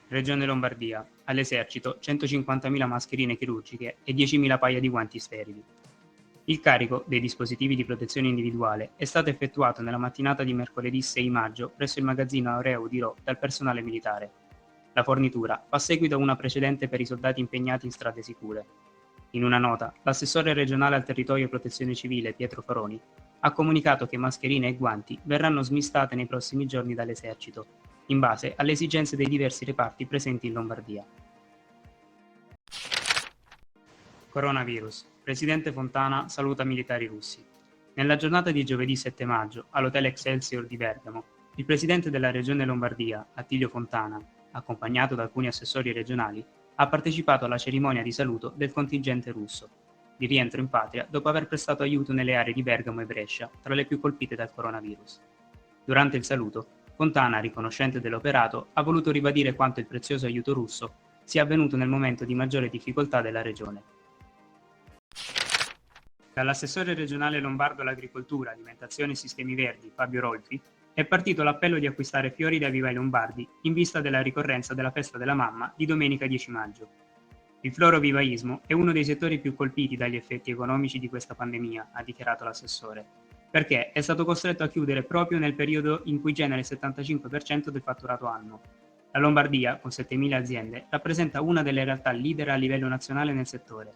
Regione Lombardia, all'esercito 150.000 mascherine chirurgiche e 10.000 paia di guanti sterili. Il carico dei dispositivi di protezione individuale è stato effettuato nella mattinata di mercoledì 6 maggio presso il magazzino Aureo di Rho dal personale militare. La fornitura fa seguito a una precedente per i soldati impegnati in strade sicure. In una nota, l'assessore regionale al territorio e protezione civile Pietro Faroni ha comunicato che mascherine e guanti verranno smistate nei prossimi giorni dall'esercito, in base alle esigenze dei diversi reparti presenti in Lombardia. Coronavirus. Presidente Fontana saluta militari russi. Nella giornata di giovedì 7 maggio, all'Hotel Excelsior di Bergamo, il presidente della regione Lombardia, Attilio Fontana, accompagnato da alcuni assessori regionali, ha partecipato alla cerimonia di saluto del contingente russo, di rientro in patria dopo aver prestato aiuto nelle aree di Bergamo e Brescia, tra le più colpite dal coronavirus. Durante il saluto, Fontana, riconoscente dell'operato, ha voluto ribadire quanto il prezioso aiuto russo sia avvenuto nel momento di maggiore difficoltà della regione. Dall'assessore regionale lombardo all'agricoltura, alimentazione e sistemi verdi, Fabio Rolfi, è partito l'appello di acquistare fiori da vivai lombardi in vista della ricorrenza della festa della mamma di domenica 10 maggio. Il florovivaismo è uno dei settori più colpiti dagli effetti economici di questa pandemia, ha dichiarato l'assessore, perché è stato costretto a chiudere proprio nel periodo in cui genera il 75% del fatturato annuo. La Lombardia, con 7.000 aziende, rappresenta una delle realtà leader a livello nazionale nel settore.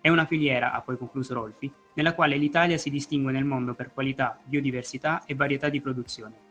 È una filiera, ha poi concluso Rolfi, nella quale l'Italia si distingue nel mondo per qualità, biodiversità e varietà di produzione.